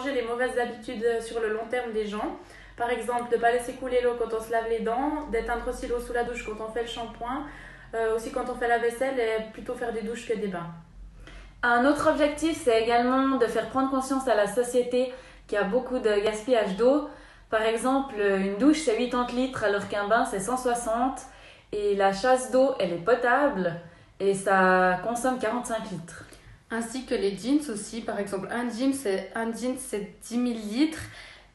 changer les mauvaises habitudes sur le long terme des gens. Par exemple, de ne pas laisser couler l'eau quand on se lave les dents, d'éteindre aussi l'eau sous la douche quand on fait le shampoing, aussi quand on fait la vaisselle et plutôt faire des douches que des bains. Un autre objectif, c'est également de faire prendre conscience à la société qu'il y a beaucoup de gaspillage d'eau. Par exemple, une douche, c'est 80 litres alors qu'un bain, c'est 160. Et la chasse d'eau, elle est potable et ça consomme 45 litres. Ainsi que les jeans aussi. Par exemple, un jean, c'est 10 000 litres.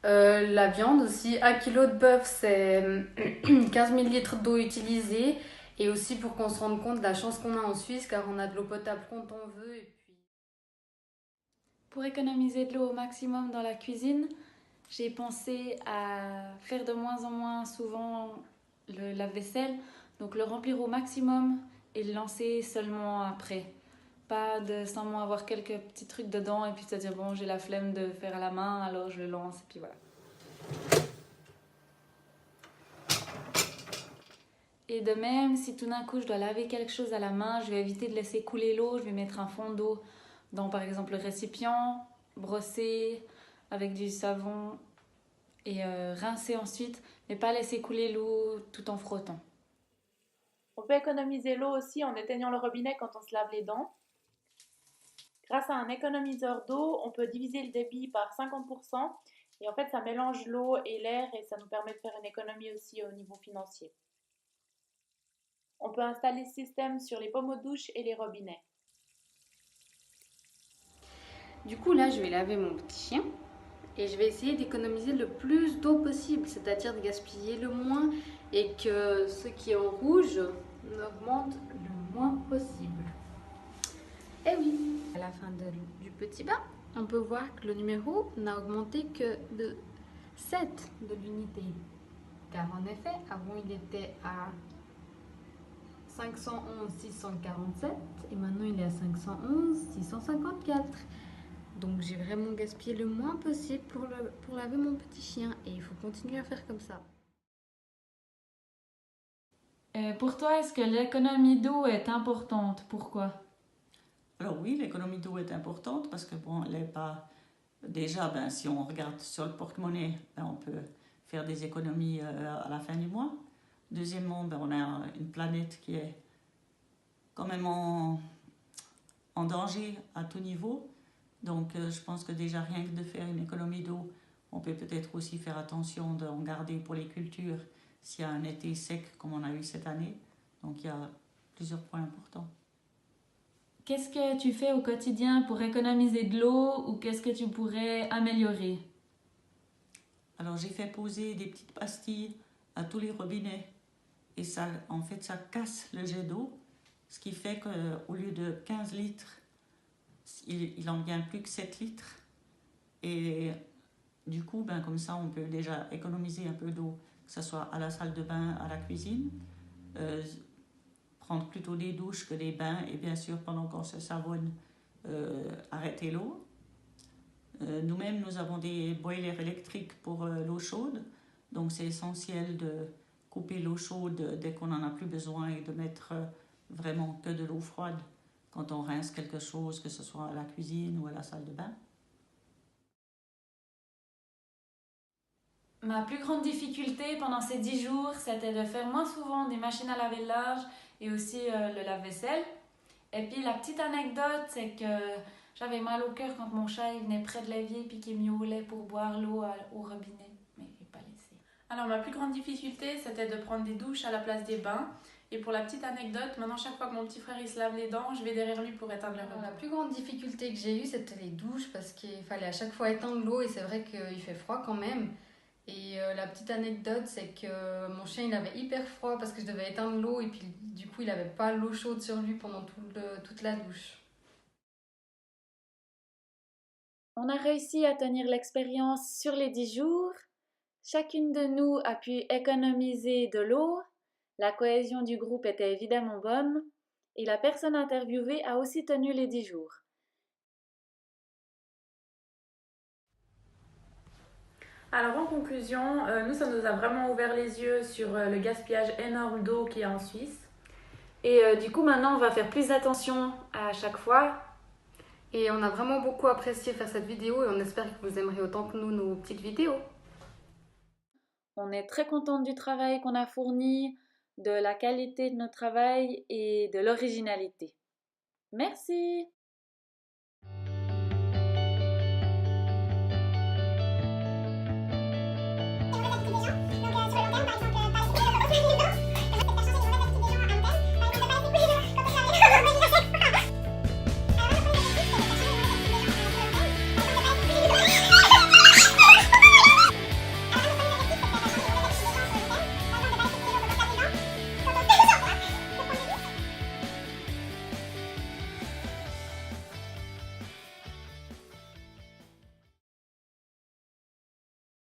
La viande aussi. 1 kilo de bœuf, c'est 15 000 litres d'eau utilisée. Et aussi pour qu'on se rende compte de la chance qu'on a en Suisse, car on a de l'eau potable quand on veut. Et puis... Pour économiser de l'eau au maximum dans la cuisine, j'ai pensé à faire de moins en moins souvent le lave-vaisselle, donc le remplir au maximum et le lancer seulement après. Pas de seulement avoir quelques petits trucs dedans et puis se dire bon, j'ai la flemme de faire à la main, alors je le lance et puis voilà. Et de même, si tout d'un coup je dois laver quelque chose à la main, je vais éviter de laisser couler l'eau, je vais mettre un fond d'eau dans par exemple le récipient, brosser avec du savon et rincer ensuite, mais pas laisser couler l'eau tout en frottant. On peut économiser l'eau aussi en éteignant le robinet quand on se lave les dents. Grâce à un économiseur d'eau, on peut diviser le débit par 50% et en fait ça mélange l'eau et l'air et ça nous permet de faire une économie aussi au niveau financier. On peut installer ce système sur les pommes aux douches et les robinets. Du coup, là, je vais laver mon petit chien et je vais essayer d'économiser le plus d'eau possible, c'est-à-dire de gaspiller le moins et que ce qui est en rouge augmente le moins possible. Et oui, à la fin du petit bain, on peut voir que le numéro n'a augmenté que de 7 de l'unité. Car en effet, avant il était à 511 647 et maintenant il est à 511 654. Donc j'ai vraiment gaspillé le moins possible pour laver mon petit chien et il faut continuer à faire comme ça. Pour toi, est-ce que l'économie d'eau est importante? Pourquoi? Alors oui, l'économie d'eau est importante parce que bon, elle n'est pas... Déjà, si on regarde sur le porte-monnaie, on peut faire des économies à la fin du mois. Deuxièmement, on a une planète qui est quand même en danger à tout niveau. Donc je pense que déjà rien que de faire une économie d'eau, on peut peut-être aussi faire attention d'en garder pour les cultures s'il y a un été sec comme on a eu cette année. Donc il y a plusieurs points importants. Qu'est-ce que tu fais au quotidien pour économiser de l'eau ou qu'est-ce que tu pourrais améliorer? Alors j'ai fait poser des petites pastilles à tous les robinets et ça, en fait, ça casse le jet d'eau, ce qui fait qu'au lieu de 15 litres, il en vient plus que 7 litres. Et du coup, comme ça, on peut déjà économiser un peu d'eau, que ce soit à la salle de bain, à la cuisine, prendre plutôt des douches que des bains et bien sûr, pendant qu'on se savonne, arrêter l'eau. Nous-mêmes, nous avons des boilers électriques pour l'eau chaude, donc c'est essentiel de couper l'eau chaude dès qu'on n'en a plus besoin et de mettre vraiment que de l'eau froide quand on rince quelque chose, que ce soit à la cuisine ou à la salle de bain. Ma plus grande difficulté pendant ces 10 jours, c'était de faire moins souvent des machines à laver le linge et aussi le lave-vaisselle. Et puis la petite anecdote, c'est que j'avais mal au cœur quand mon chat il venait près de l'évier puis qu'il miaulait pour boire l'eau au robinet, mais il n'est pas laissé. Alors ma plus grande difficulté, c'était de prendre des douches à la place des bains. Et pour la petite anecdote, maintenant chaque fois que mon petit frère il se lave les dents, je vais derrière lui pour éteindre le robinet. La plus grande difficulté que j'ai eue, c'était les douches parce qu'il fallait à chaque fois éteindre l'eau et c'est vrai qu'il fait froid quand même. Et la petite anecdote, c'est que mon chien il avait hyper froid parce que je devais éteindre l'eau et puis du coup il n'avait pas l'eau chaude sur lui pendant toute la douche. On a réussi à tenir l'expérience sur les 10 jours. Chacune de nous a pu économiser de l'eau. La cohésion du groupe était évidemment bonne. Et la personne interviewée a aussi tenu les 10 jours. Alors en conclusion, nous ça nous a vraiment ouvert les yeux sur le gaspillage énorme d'eau qu'il y a en Suisse. Et du coup maintenant on va faire plus attention à chaque fois. Et on a vraiment beaucoup apprécié faire cette vidéo et on espère que vous aimerez autant que nous nos petites vidéos. On est très contente du travail qu'on a fourni, de la qualité de notre travail et de l'originalité. Merci!